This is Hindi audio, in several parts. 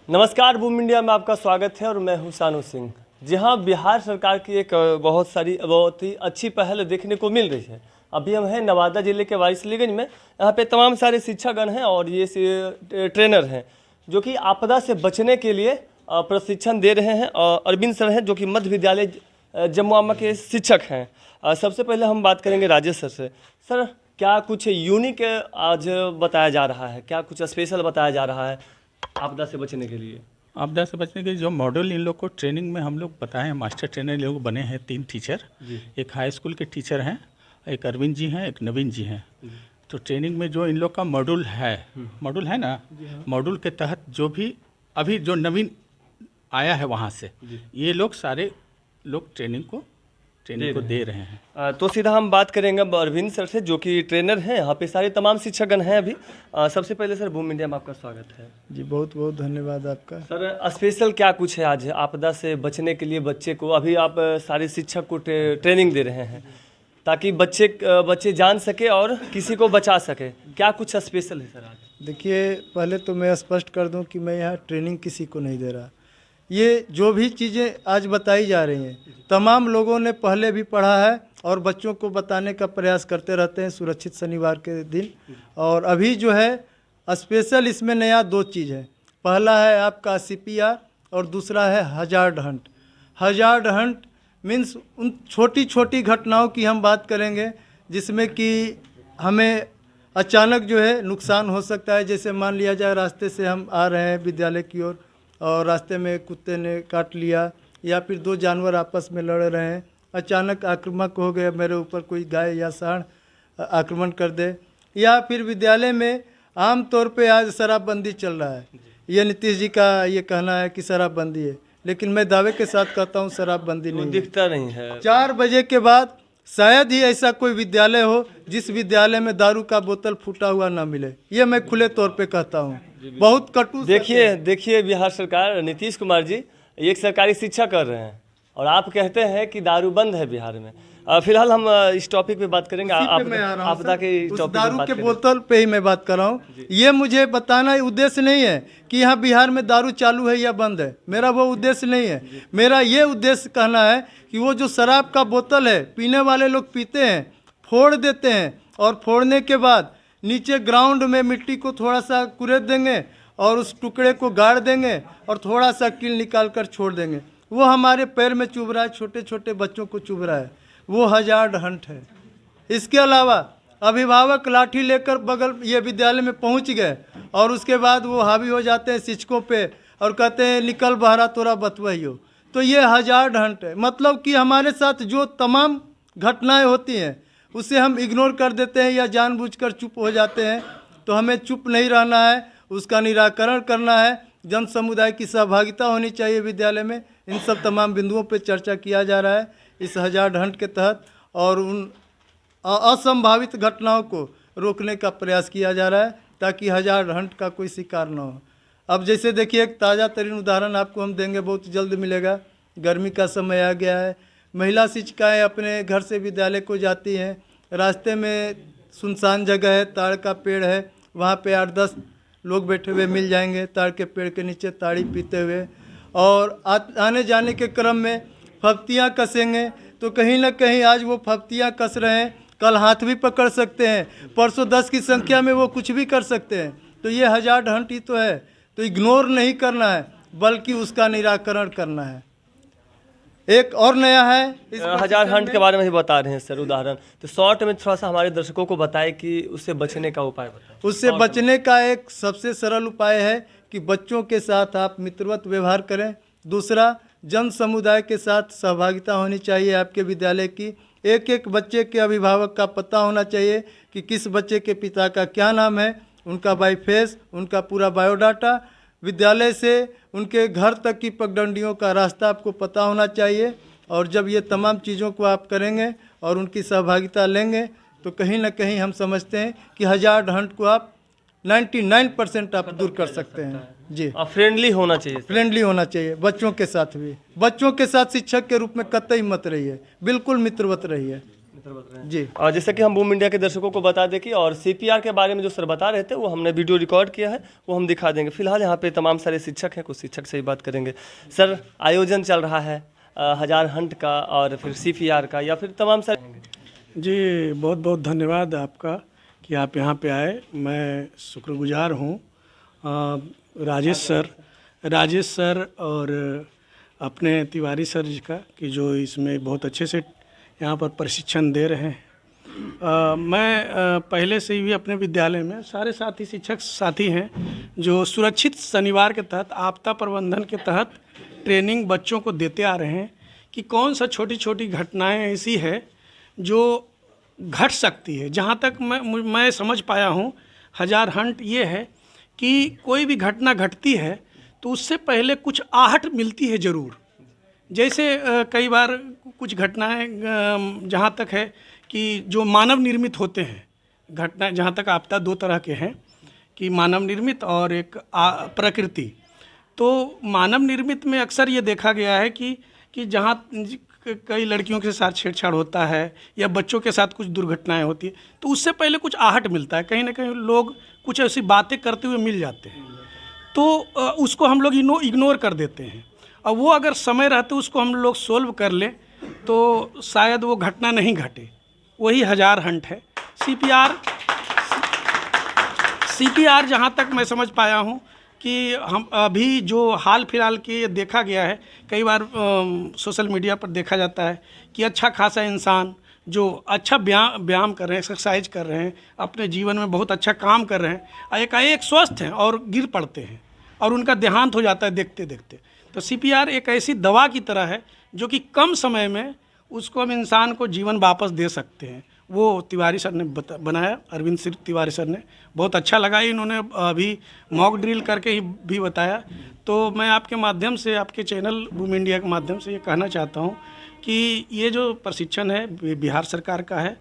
नमस्कार, बूम इंडिया में आपका स्वागत है और मैं हूं शानू सिंह। जी हाँ, बिहार सरकार की एक बहुत ही अच्छी पहल देखने को मिल रही है। अभी हम हैं नवादा जिले के वारिसलीगंज में। यहाँ पे तमाम सारे शिक्षकगण हैं और ये ट्रेनर हैं जो कि आपदा से बचने के लिए प्रशिक्षण दे रहे हैं। अरविंद सर हैं जो कि मध्य विद्यालय जमुआमा के शिक्षक हैं। सबसे पहले हम बात करेंगे राजेश सर से। सर, क्या कुछ यूनिक आज बताया जा रहा है, क्या कुछ स्पेशल बताया जा रहा है आपदा से बचने के लिए? आपदा से बचने के जो मॉडल इन लोग को ट्रेनिंग में हम लोग बताए हैं, मास्टर ट्रेनर लोग बने हैं 3 टीचर। एक हाई स्कूल के टीचर हैं, एक अरविंद जी हैं, एक नवीन जी हैं। तो ट्रेनिंग में जो इन लोग का मॉड्यूल है ना, मॉड्यूल के तहत जो भी अभी जो नवीन आया है वहाँ से ये लोग सारे लोग ट्रेनिंग को दे रहे हैं। तो सीधा हम बात करेंगे अब अरविंद सर से जो कि ट्रेनर हैं। यहाँ पे सारे तमाम शिक्षकगण हैं अभी। सबसे पहले सर, बूम इंडिया में आपका स्वागत है। जी, बहुत बहुत धन्यवाद आपका। सर, स्पेशल क्या कुछ है आज आपदा से बचने के लिए बच्चे को? अभी आप सारे शिक्षक को ट्रेनिंग दे रहे हैं ताकि बच्चे जान सके और किसी को बचा सके। क्या कुछ स्पेशल है सर आज? देखिए, पहले तो मैं स्पष्ट कर दूं कि मैं यहाँ ट्रेनिंग किसी को नहीं दे रहा। ये जो भी चीज़ें आज बताई जा रही हैं तमाम लोगों ने पहले भी पढ़ा है और बच्चों को बताने का प्रयास करते रहते हैं सुरक्षित शनिवार के दिन। और अभी जो है स्पेशल इसमें नया 2 चीज़ है। पहला है आपका CPR और दूसरा है hazard Hunt. Hazard Hunt means उन छोटी छोटी घटनाओं की हम बात करेंगे जिसमें कि हमें अचानक जो है नुकसान हो सकता है। जैसे मान लिया जाए रास्ते से हम आ रहे हैं विद्यालय की ओर और रास्ते में कुत्ते ने काट लिया या फिर 2 जानवर आपस में लड़ रहे हैं, अचानक आक्रामक हो गए, मेरे ऊपर कोई गाय या सांड आक्रमण कर दे। या फिर विद्यालय में आम तौर पे आज शराबबंदी चल रहा है। ये नीतीश जी का ये कहना है कि शराबबंदी है, लेकिन मैं दावे के साथ कहता हूँ शराबबंदी नहीं, दिखता नहीं है। 4 बजे के बाद शायद ही ऐसा कोई विद्यालय हो जिस विद्यालय में दारू का बोतल फूटा हुआ ना मिले। ये मैं खुले तौर पे कहता हूँ। बहुत कटु। देखिए बिहार सरकार, नीतीश कुमार जी एक सरकारी शिक्षा कर रहे हैं और आप कहते हैं कि दारू बंद है बिहार में। फिलहाल हम इस टॉपिक पे बात करेंगे। आपदा के टॉपिक दारू के बोतल पे ही मैं बात कर रहा हूँ। ये मुझे बताना उद्देश्य नहीं है कि यहाँ बिहार में दारू चालू है या बंद है, मेरा वो उद्देश्य नहीं है। मेरा ये उद्देश्य कहना है कि वो जो शराब का बोतल है पीने वाले लोग पीते हैं, फोड़ देते हैं और फोड़ने के बाद नीचे ग्राउंड में मिट्टी को थोड़ा सा कुरेद देंगे और उस टुकड़े को गाड़ देंगे और थोड़ा सा कील निकाल कर छोड़ देंगे। वो हमारे पैर में चुभ रहा है, छोटे छोटे बच्चों को चुभ रहा है, वो हजार्ड हंट है। इसके अलावा अभिभावक लाठी लेकर बगल ये विद्यालय में पहुंच गए और उसके बाद वो हावी हो जाते हैं शिक्षकों पे और कहते हैं निकल बहरा तोरा बतवइयो। तो ये हजार्ड हंट है। मतलब कि हमारे साथ जो तमाम घटनाएं होती हैं उसे हम इग्नोर कर देते हैं या जानबूझकर चुप हो जाते हैं। तो हमें चुप नहीं रहना है, उसका निराकरण करना है। जन समुदाय की सहभागिता होनी चाहिए विद्यालय में। इन सब तमाम बिंदुओं पे चर्चा किया जा रहा है इस हजार्ड हंट के तहत और उन असंभावित घटनाओं को रोकने का प्रयास किया जा रहा है ताकि हजार्ड हंट का कोई शिकार न हो। अब जैसे देखिए, एक ताज़ा तरीन उदाहरण आपको हम देंगे, बहुत जल्द मिलेगा। गर्मी का समय आ गया है, महिला शिक्षिकाएँ अपने घर से विद्यालय को जाती हैं। रास्ते में सुनसान जगह है, ताड़ का पेड़ है, वहाँ पे 8-10 लोग बैठे हुए मिल जाएंगे ताड़ के पेड़ के नीचे ताड़ी पीते हुए। और आने जाने के क्रम में फफ्तियाँ कसेंगे तो कहीं ना कहीं आज वो फफ्तियाँ कस रहे हैं, कल हाथ भी पकड़ सकते हैं, परसों 10 की संख्या में वो कुछ भी कर सकते हैं। तो ये हजार्ड हंट ही तो है। तो इग्नोर नहीं करना है बल्कि उसका निराकरण करना है। एक और नया है इस हजार हंट के बारे में ही बता रहे हैं सर उदाहरण। तो शॉर्ट में थोड़ा सा हमारे दर्शकों को बताएं कि उससे बचने का उपाय बताएं। उससे बचने का एक सबसे सरल उपाय है कि बच्चों के साथ आप मित्रवत व्यवहार करें। दूसरा, जन समुदाय के साथ सहभागिता होनी चाहिए आपके विद्यालय की। एक एक बच्चे के अभिभावक का पता होना चाहिए कि किस बच्चे के पिता का क्या नाम है, उनका बाई फेस, उनका पूरा बायोडाटा, विद्यालय से उनके घर तक की पगडंडियों का रास्ता आपको पता होना चाहिए। और जब ये तमाम चीज़ों को आप करेंगे और उनकी सहभागिता लेंगे तो कहीं ना कहीं हम समझते हैं कि हजार्ड हंट को आप 99% आप दूर कर सकते हैं। जी, फ्रेंडली होना चाहिए। फ्रेंडली होना चाहिए बच्चों के साथ भी। बच्चों के साथ शिक्षक के रूप में कतई मत रहिए, बिल्कुल मित्रवत रहिए। जी। और जैसे कि हम बूम इंडिया के दर्शकों को बता दें कि और CPR के बारे में जो सर बता रहे थे वो हमने वीडियो रिकॉर्ड किया है, वो हम दिखा देंगे। फिलहाल यहाँ पे तमाम सारे शिक्षक हैं, कुछ शिक्षक से ही बात करेंगे। सर, आयोजन चल रहा है 1000 हंट का और फिर CPR का, या फिर तमाम सारे? जी, बहुत बहुत धन्यवाद आपका कि आप यहाँ पे आए। मैं शुक्रगुजार हूँ राजेश सर और अपने तिवारी सर जी का, कि जो इसमें बहुत अच्छे से यहाँ पर प्रशिक्षण दे रहे हैं। मैं पहले से ही अपने विद्यालय में सारे साथी शिक्षक साथी हैं जो सुरक्षित शनिवार के तहत आपदा प्रबंधन के तहत ट्रेनिंग बच्चों को देते आ रहे हैं कि कौन सा छोटी छोटी घटनाएं ऐसी है जो घट सकती है। जहाँ तक मैं समझ पाया हूँ, 1000 हंट ये है कि कोई भी घटना घटती है तो उससे पहले कुछ आहट मिलती है ज़रूर। जैसे कई बार कुछ घटनाएं जहाँ तक है कि जो मानव निर्मित होते हैं घटनाएं, जहाँ तक आपदा 2 तरह के हैं कि मानव निर्मित और एक प्रकृति। तो मानव निर्मित में अक्सर ये देखा गया है कि जहाँ कई लड़कियों के साथ छेड़छाड़ होता है या बच्चों के साथ कुछ दुर्घटनाएं होती है, तो उससे पहले कुछ आहट मिलता है, कहीं ना कहीं लोग कुछ ऐसी बातें करते हुए मिल जाते हैं, तो उसको हम लोग इग्नोर कर देते हैं। और वो अगर समय रहते उसको हम लोग सोल्व कर लें तो शायद वो घटना नहीं घटे। वही 1000 हंट है। CPR जहाँ तक मैं समझ पाया हूँ कि हम अभी जो हाल फिलहाल के देखा गया है, कई बार सोशल मीडिया पर देखा जाता है कि अच्छा खासा इंसान जो अच्छा व्यायाम कर रहे हैं, एक्सरसाइज कर रहे हैं, अपने जीवन में बहुत अच्छा काम कर रहे हैं, एकाएक स्वस्थ हैं और गिर पड़ते हैं और उनका देहांत हो जाता है देखते देखते। तो CPR एक ऐसी दवा की तरह है जो कि कम समय में उसको हम इंसान को जीवन वापस दे सकते हैं। वो तिवारी सर ने बनाया, अरविंद सिंह तिवारी सर ने, बहुत अच्छा लगा। इन्होंने अभी मॉक ड्रिल करके ही भी बताया। तो मैं आपके माध्यम से, आपके चैनल बूम इंडिया के माध्यम से ये कहना चाहता हूँ कि ये जो प्रशिक्षण है बिहार सरकार का है,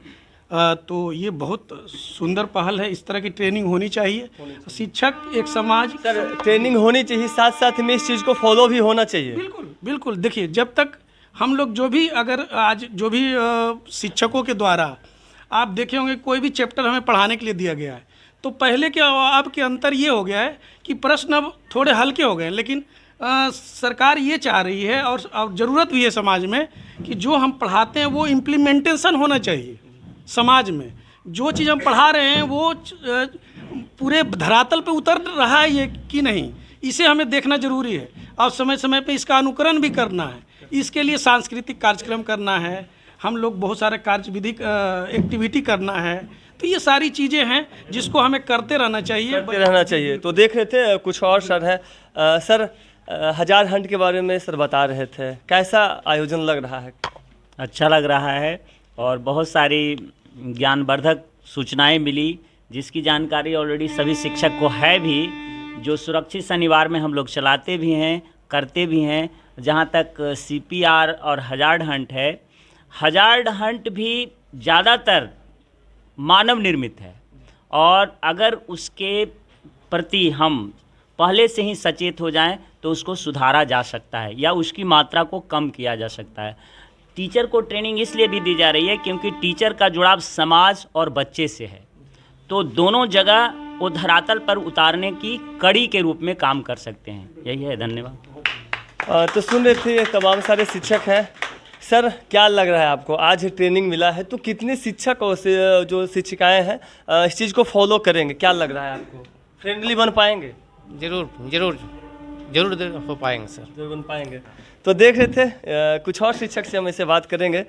तो ये बहुत सुंदर पहल है। इस तरह की ट्रेनिंग होनी चाहिए। शिक्षक एक समाज, सर, ट्रेनिंग होनी चाहिए, साथ साथ में इस चीज़ को फॉलो भी होना चाहिए। बिल्कुल बिल्कुल। देखिए, जब तक हम लोग जो भी आज जो भी शिक्षकों के द्वारा आप देखे होंगे कोई भी चैप्टर हमें पढ़ाने के लिए दिया गया है, तो पहले के अब के अंतर ये हो गया है कि प्रश्न अब थोड़े हल्के हो गए हैं, लेकिन सरकार ये चाह रही है और ज़रूरत भी है समाज में कि जो हम पढ़ाते हैं वो इम्प्लीमेंटेशन होना चाहिए। समाज में जो चीज़ हम पढ़ा रहे हैं वो पूरे धरातल पे उतर रहा है ये कि नहीं, इसे हमें देखना ज़रूरी है और समय समय पे इसका अनुकरण भी करना है। इसके लिए सांस्कृतिक कार्यक्रम करना है, हम लोग बहुत सारे कार्यविधिक एक्टिविटी करना है। तो ये सारी चीज़ें हैं जिसको हमें करते रहना चाहिए। तो देख रहे थे कुछ और सर है। सर, 1000 हंट के बारे में सर बता रहे थे, कैसा आयोजन लग रहा है? अच्छा लग रहा है और बहुत सारी ज्ञानवर्धक सूचनाएं मिली, जिसकी जानकारी ऑलरेडी सभी शिक्षक को है भी, जो सुरक्षित शनिवार में हम लोग चलाते भी हैं, करते भी हैं। जहाँ तक CPR और 1000 हंट है, 1000 हंट भी ज़्यादातर मानव निर्मित है और अगर उसके प्रति हम पहले से ही सचेत हो जाएं तो उसको सुधारा जा सकता है या उसकी मात्रा को कम किया जा सकता है। टीचर को ट्रेनिंग इसलिए भी दी जा रही है क्योंकि टीचर का जुड़ाव समाज और बच्चे से है, तो दोनों जगह वो धरातल पर उतारने की कड़ी के रूप में काम कर सकते हैं। यही है, धन्यवाद। तो सुन रहे थे, तमाम सारे शिक्षक हैं। सर, क्या लग रहा है आपको, आज ट्रेनिंग मिला है तो कितने शिक्षक और जो शिक्षिकाएं हैं इस चीज़ को फॉलो करेंगे? क्या लग रहा है आपको, फ्रेंडली बन पाएंगे? जरूर हो पाएंगे सर, जरूर बन पाएंगे। तो देख रहे थे कुछ और शिक्षक से हम ऐसे बात करेंगे।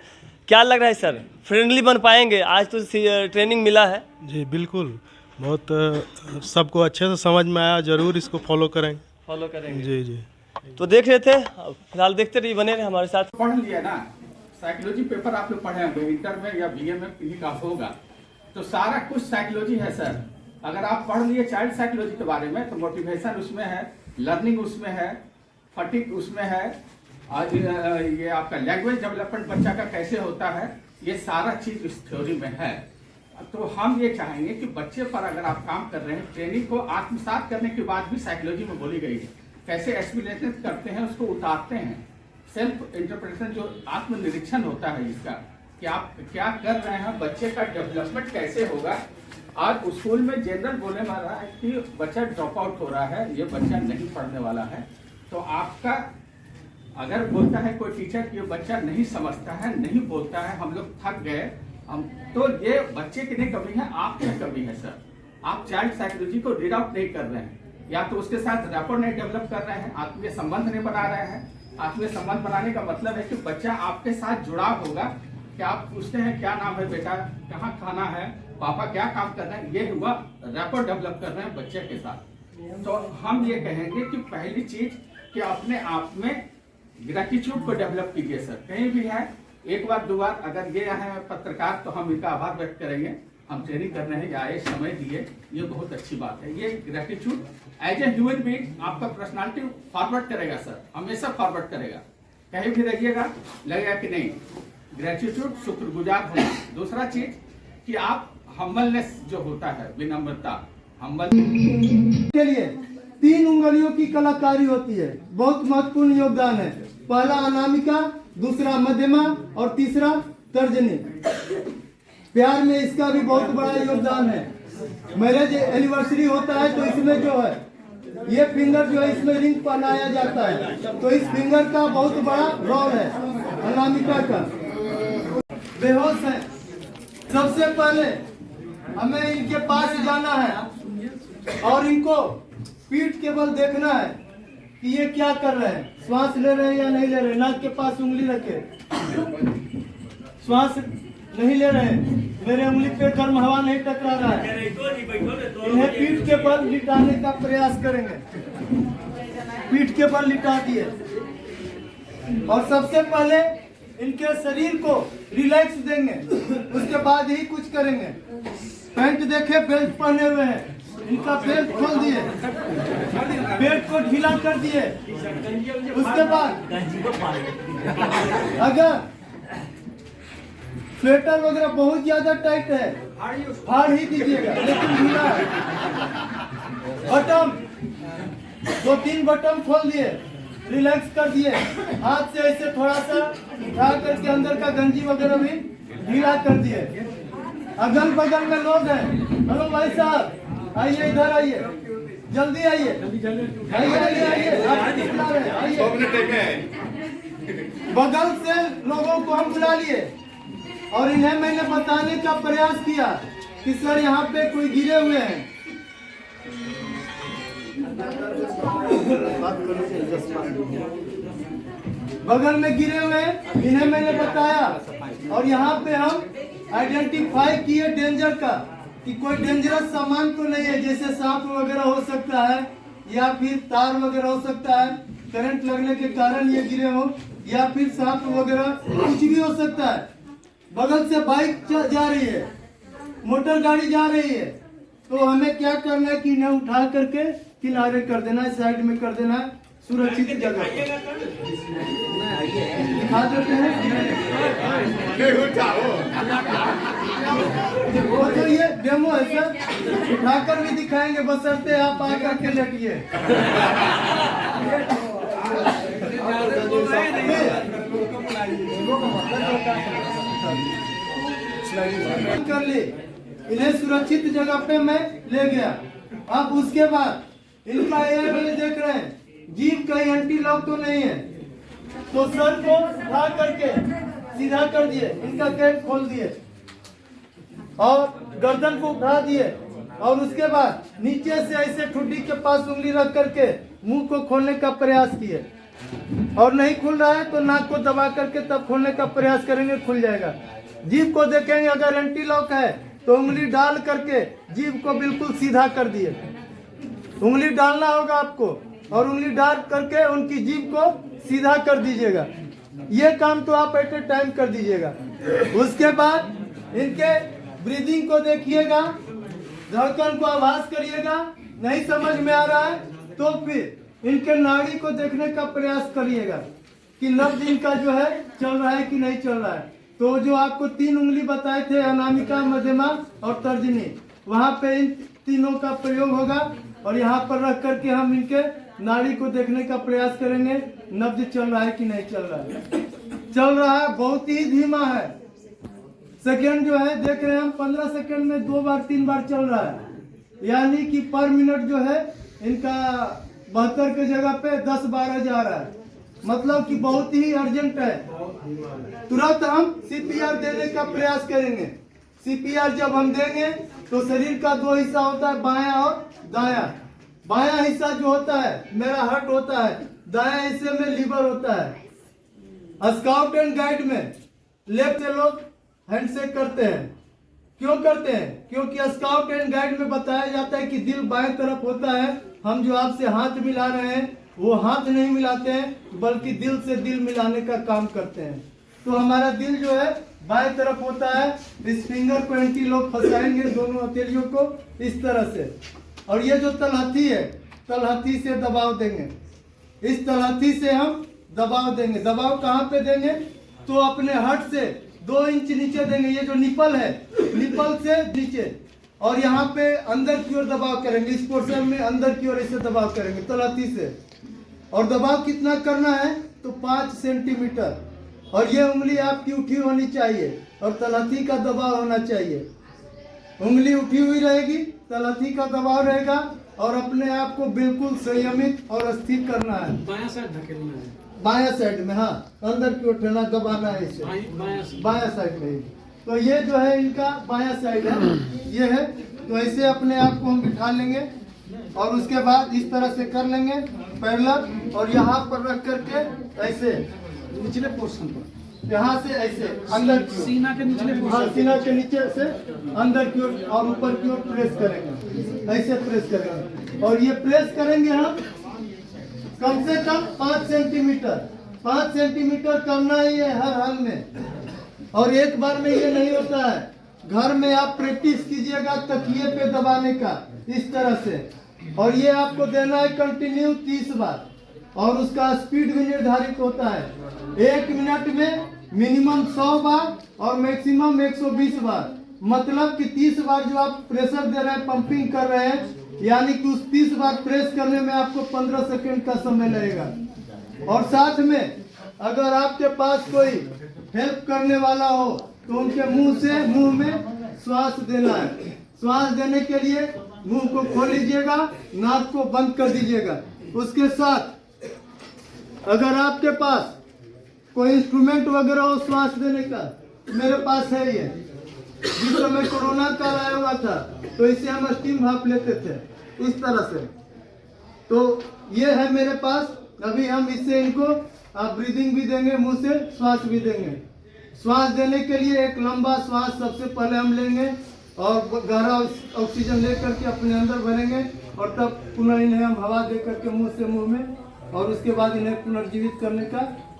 क्या लग रहा है सर, फ्रेंडली बन पाएंगे? आज तो ट्रेनिंग मिला है। जी बिल्कुल, बहुत सबको अच्छे से समझ में आया, ज़रूर इसको फॉलो करेंगे। जी जी। तो देख रहे थे, फिलहाल देखते रहिए, बने रहे हमारे साथ। पढ़ लिया ना, साइकोलॉजी पेपर आप लोग पढ़े होंगे, इंटर में या BA में किसी का होगा, तो सारा कुछ साइकोलॉजी है सर। अगर आप पढ़ लिए चाइल्ड साइकोलॉजी के बारे में तो मोटिवेशन उसमें है, लर्निंग उसमें है, फटिक उसमें है, और ये आपका लैंग्वेज डेवलपमेंट बच्चा का कैसे होता है, ये सारा चीज़ इस थ्योरी में है। तो हम ये चाहेंगे कि बच्चे पर अगर आप काम कर रहे हैं, ट्रेनिंग को आत्मसात करने के बाद भी साइकोलॉजी में बोली गई है कैसे एक्सप्लेनेशन करते हैं, उसको उतारते हैं, सेल्फ इंटरप्रिटेशन जो आत्मनिरीक्षण होता है इसका, कि आप क्या कर रहे हैं, बच्चे का डेवलपमेंट कैसे होगा। आज स्कूल में जनरल बोलने वाला है कि बच्चा ड्रॉप आउट हो रहा है, ये बच्चा नहीं पढ़ने वाला है। तो आपका अगर बोलता है कोई टीचर कि ये बच्चा नहीं समझता है, नहीं बोलता है, हम लोग थक गए, तो ये बच्चे की नहीं कमी है, आपकी कमी है सर। आप चाइल्ड साइकोलॉजी को रीड आउट नहीं कर रहे हैं, या तो उसके साथ रैपर नहीं डेवलप कर रहे हैं, आत्मीय संबंध नहीं बना रहे हैं। आत्मीय संबंध बनाने का मतलब है कि बच्चा आपके साथ जुड़ाव होगा, कि आप पूछते हैं क्या नाम है बेटा, कहाँ खाना है, पापा क्या काम कर रहे हैं, ये हुआ रैपर डेवलप कर रहे हैं बच्चे के साथ। तो हम ये कहेंगे कि पहली चीज कि अपने आप में ग्रेटिट्यूड को डेवलप कीजिए सर। कहीं भी है, एक बार दो बार अगर ये है पत्रकार तो हम इनका आभार व्यक्त करेंगे, हम ट्रेनिंग कर रहे हैं, आए समय दिए, ये बहुत अच्छी बात है। ये gratitude as a human being आपका पर्सनालिटी फॉरवर्ड करेगा सर, हमेशा फॉरवर्ड करेगा। कहीं भी रहिएगा लगेगा कि नहीं, ग्रेटिट्यूड शुक्रगुजार होना। दूसरा चीज कि आप हम्बलनेस जो होता है, विनम्रता, हम्बल के लिए 3 उंगलियों की कलाकारी होती है, बहुत महत्वपूर्ण योगदान है। पहला अनामिका, दूसरा मध्यमा और तीसरा तर्जनी। प्यार में इसका भी बहुत बड़ा योगदान है। मैरिज एनिवर्सरी होता है तो इसमें जो है ये फिंगर जो है इसमें रिंग पहनाया जाता है, तो इस फिंगर का बहुत बड़ा रोल है अनामिका का। बेहोश है, सबसे पहले हमें इनके पास जाना है और इनको पीठ के बल देखना है कि ये क्या कर रहे हैं, श्वास ले रहे हैं या नहीं ले रहे। नाक के पास उंगली रखे, श्वास नहीं ले रहे, मेरे उंगली पे गर्म हवा नहीं टकरा रहा है। इन्हें पीठ के बल लिटाने का प्रयास करेंगे, पीठ के बल लिटा दिए और सबसे पहले इनके शरीर को रिलैक्स देंगे, उसके बाद ही कुछ करेंगे। पैंट देखे बेल्ट पहने हुए हैं, इनका बेल्ट खोल दिए, बेल्ट को ढीला कर दिए। उसके बाद अगर स्वेटर वगैरह बहुत ज्यादा टाइट है फाड़ ही दीजिएगा, लेकिन ढीला है। बटन 2-3 बटन खोल दिए, रिलैक्स कर दिए, हाथ से ऐसे थोड़ा सा उठा करके अंदर का गंजी वगैरह भी ढीला कर दिए। अगल बगल में लोग हैं, हेलो भाई साहब आइए, इधर आइए, जल्दी आइए, आइए आइए आइए, आप बुला रहे हैं, आइए। बगल से लोगों को हम बुला लिए और इन्हें मैंने बताने का प्रयास किया कि सर यहाँ पे कोई गिरे हुए हैं। बगल में गिरे हुए हैं, इन्हें मैंने बताया और यहाँ पे हम आइडेंटिफाई किए डेंजर का, कि कोई डेंजरस सामान तो नहीं है, जैसे सांप वगैरह हो सकता है या फिर तार वगैरह हो सकता है, करंट लगने के कारण ये गिरे हो, या फिर सांप वगैरह कुछ भी हो सकता है। बगल से बाइक जा रही है, मोटर गाड़ी जा रही है, तो हमें क्या करना है कि इन्हें उठा करके किनारे कर देना है, साइड में कर देना है, सुरक्षित जगह दिखा देते हैं। वो तो ये डेमो है सर, उठाकर भी दिखाएंगे, बशर्ते आप आकर के लेटिए। कर ली, इन्हें सुरक्षित जगह पे मैं ले गया। अब उसके बाद इनका एयर में देख रहे हैं, जीभ का एंटी लॉक तो नहीं है, तो सर को उठा करके सीधा कर दिए, इनका कैप खोल दिए और गर्दन को उठा दिए और उसके बाद नीचे से ऐसे ठुड्डी के पास उंगली रख करके मुंह को खोलने का प्रयास किए, और नहीं खुल रहा है तो नाक को दबा करके तब खोलने का प्रयास करेंगे, खुल जाएगा। जीभ को देखेंगे, अगर एंटी लॉक है तो उंगली डाल करके जीभ को बिल्कुल सीधा कर दिए। उंगली डालना होगा आपको और उंगली डाल करके उनकी जीभ को सीधा कर दीजिएगा। ये काम तो आप एट ए टाइम कर दीजिएगा। उसके बाद इनके ब्रीदिंग को देखिएगा, धड़कन को आभास करिएगा। नहीं समझ में आ रहा है तो फिर इनके नाड़ी को देखने का प्रयास करिएगा कि नब्ज इनका जो है चल रहा है कि नहीं चल रहा है। तो जो आपको 3 उंगली बताए थे, अनामिका, मध्यमा और तर्जनी, वहाँ पे इन तीनों का प्रयोग होगा और यहाँ पर रख करके हम इनके नाड़ी को देखने का प्रयास करेंगे, नब्ज चल रहा है कि नहीं चल रहा है। चल रहा है, बहुत ही धीमा है, सेकेंड जो है देख रहे हैं हम 15 सेकेंड में 2 बार 3 बार चल रहा है, यानी कि पर मिनट जो है इनका 72 के जगह पे 10-12 जा रहा है, मतलब कि बहुत ही अर्जेंट है। तुरंत हम CPR देने का प्रयास करेंगे। CPR जब हम देंगे तो शरीर का 2 हिस्सा होता है, बायां और दायां। बायां हिस्सा जो होता है मेरा हार्ट होता है, दायां हिस्से में लीवर होता है। स्काउट एंड गाइड में लेफ्ट से लोग हैंडशेक करते हैं। क्यों करते हैं? क्योंकि स्काउट एंड गाइड में बताया जाता है कि दिल बाएं तरफ होता है। हम जो आपसे हाथ मिला रहे हैं वो हाथ नहीं मिलाते हैं, बल्कि दिल से दिल मिलाने का काम करते हैं। तो हमारा दिल जो है बाएं तरफ होता है। इस फिंगर को एंटीलोक फंसाएंगे दोनों हथेलियों को इस तरह से, और ये जो तलहथी है तलहथी से दबाव देंगे। इस तलहथी से हम दबाव देंगे। दबाव कहाँ पे देंगे? तो अपने हार्ट से 2 इंच नीचे देंगे। ये जो निपल है, निपल से नीचे, और यहाँ पे अंदर की ओर दबाव करेंगे। इस पोर्शन में अंदर की ओर इसे दबाव करेंगे तलहथी से। और दबाव कितना करना है? तो 5 सेंटीमीटर। और ये उंगली आपकी उठी होनी चाहिए और तलहथी का दबाव होना चाहिए। उंगली उठी हुई रहेगी, तलहथी का दबाव रहेगा, और अपने आप को बिल्कुल संयमित और स्थिर करना है। बायां साइड धकेलना है, बायां साइड में, हाँ, अंदर की ओर ठेना दबाना है इसे, बायां साइड में ही। तो ये जो है इनका बायां साइड है, ये है। तो ऐसे अपने आप को हम बिठा लेंगे और उसके बाद इस तरह से कर लेंगे पैरेलल, और यहाँ पर रख करके ऐसे निचले पोर्शन पर, यहाँ से ऐसे अंदर की ओर, सीना के निचले हाँ, सीना के नीचे से अंदर की ओर और ऊपर की ओर प्रेस करेंगे, ऐसे प्रेस करेंगे। और ये प्रेस करेंगे हम कम से कम 5 सेंटीमीटर। 5 सेंटीमीटर करना ही है हर हाल में। और एक बार में ये नहीं होता है, घर में आप प्रैक्टिस कीजिएगा तकिए पे दबाने का इस तरह से। और ये आपको देना है कंटिन्यू 30 बार, और उसका स्पीड भी निर्धारित होता है। 1 मिनट में मिनिमम 100 बार और मैक्सिमम 120 बार। मतलब कि 30 बार जो आप प्रेशर दे रहे हैं, पंपिंग कर रहे हैं, यानी कि उस 30 बार प्रेस करने में आपको 15 सेकंड का समय लगेगा। और साथ में अगर आपके पास कोई हेल्प करने वाला हो तो उनके मुंह में श्वास देना है। श्वास देने के लिए मुंह को खोल लीजिएगा, नाक को बंद कर दीजिएगा। उसके साथ अगर आपके पास कोई इंस्ट्रूमेंट वगैरह हो श्वास देने का, मेरे पास है ये। जिस समय कोरोना काल आया हुआ था तो इसे हम स्टीम भाप लेते थे इस तरह से। तो ये है मेरे पास। अभी हम इससे इनको आप ब्रीदिंग भी देंगे, मुंह से श्वास भी देंगे। श्वास देने के लिए एक लंबा श्वास सबसे पहले हम लेंगे और गहरा ऑक्सीजन लेकर के अपने अंदर भरेंगे, और तब पुनः इन्हें हम हवा दे करके मुंह से मुंह में, और उसके बाद इन्हें पुनर्जीवित करने का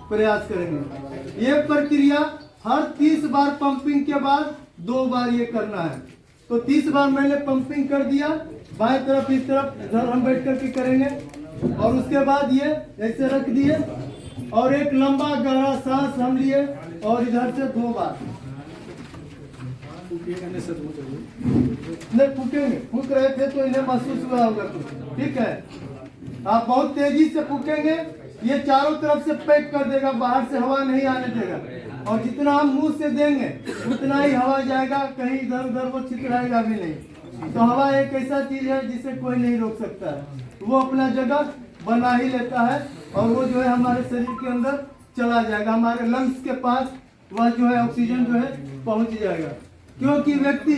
प्रयास करेंगे। ये प्रक्रिया हर 30 बार पंपिंग के बाद 2 बार ये करना है। तो 30 बार मैंने पंपिंग कर दिया, बाएं तरफ इस तरफ इधर हम बैठ करके करेंगे, और उसके बाद ये ऐसे रख दिए और एक लंबा गहरा सांस हम लिए और इधर से 2 बार नहीं फूकेंगे। फूक रहे थे तो इन्हें महसूस हुआ होगा कुछ, ठीक है। आप बहुत तेजी से फूकेंगे, ये चारों तरफ से पैक कर देगा, बाहर से हवा नहीं आने देगा। और जितना हम मुंह से देंगे उतना ही हवा जाएगा, कहीं इधर उधर वो छितराएगा भी नहीं। तो हवा एक ऐसा चीज है जिसे कोई नहीं रोक सकता है, वो अपना जगह बना ही लेता है, और वो जो है हमारे शरीर के अंदर चला जाएगा, हमारे लंग्स के पास वह जो है ऑक्सीजन जो है पहुंच जाएगा। क्योंकि व्यक्ति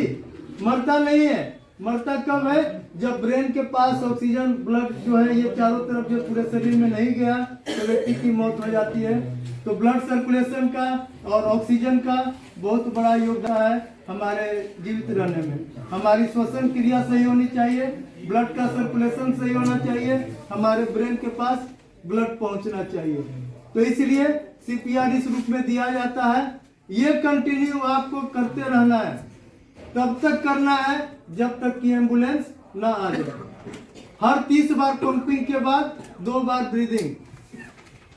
मरता नहीं है, मरता कब है? जब ब्रेन के पास ऑक्सीजन ब्लड जो है ये चारों तरफ जो पूरे शरीर में नहीं गया तो व्यक्ति की मौत हो जाती है। तो ब्लड सर्कुलेशन का और ऑक्सीजन का बहुत बड़ा योगदान है हमारे जीवित रहने में। हमारी श्वसन क्रिया सही होनी चाहिए, ब्लड का सर्कुलेशन सही होना चाहिए, हमारे ब्रेन के पास ब्लड पहुंचना चाहिए। तो इसलिए CPR इस रूप में दिया जाता है। ये कंटिन्यू आपको करते रहना है, तब तक करना है जब तक कि एम्बुलेंस ना आ जाए। हर 30 बार पंपिंग के बाद 2 बार ब्रीदिंग।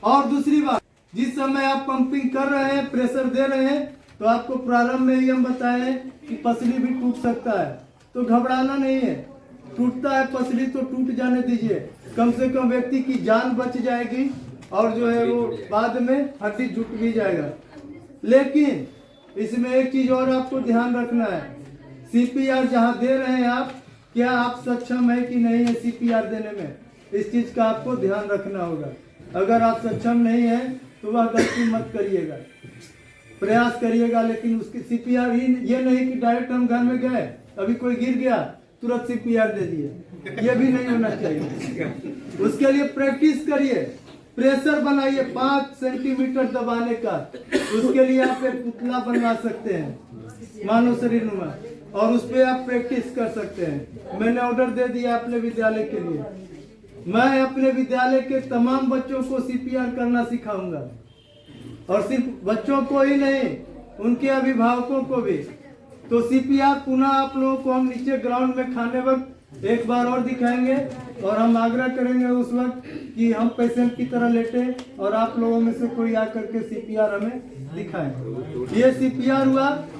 और दूसरी बात, जिस समय आप पंपिंग कर रहे हैं, प्रेशर दे रहे हैं, तो आपको प्रारंभ में ही हम बताएं कि पसली भी टूट सकता है, तो घबराना नहीं है। टूटता है पसली तो टूट जाने दीजिए, कम से कम व्यक्ति की जान बच जाएगी और जो है वो बाद में हड्डी जुट भी जाएगा। लेकिन इसमें एक चीज और आपको ध्यान रखना है, सीपीआर जहां दे रहे हैं आप, क्या आप सक्षम है कि नहीं है सीपीआर देने में, इस चीज का आपको ध्यान रखना होगा। अगर आप सक्षम नहीं है तो वह गलती मत करिएगा, प्रयास करिएगा, लेकिन उसकी सीपीआर ही ये नहीं कि डायरेक्ट हम घर में गए, अभी कोई गिर गया तुरंत सीपीआर दे दिए, ये भी नहीं होना चाहिए। उसके लिए प्रैक्टिस करिए, प्रेशर बनाइए 5 सेंटीमीटर दबाने का, उसके लिए आप एक पुतला बनवा सकते हैं मानव शरीर नुमा, और उस पर आप प्रैक्टिस कर सकते हैं। मैंने ऑर्डर दे दिया अपने विद्यालय के लिए, मैं अपने विद्यालय के तमाम बच्चों को सीपीआर करना सिखाऊंगा, और सिर्फ बच्चों को ही नहीं, उनके अभिभावकों को भी। तो सीपीआर पुनः आप लोगों को हम नीचे ग्राउंड में खाने वक्त एक बार और दिखाएंगे, और हम आग्रह करेंगे उस वक्त कि हम पेशेंट की तरह लेटे और आप लोगों में से कोई आकर के सीपीआर हमें दिखाएं। ये सीपीआर हुआ।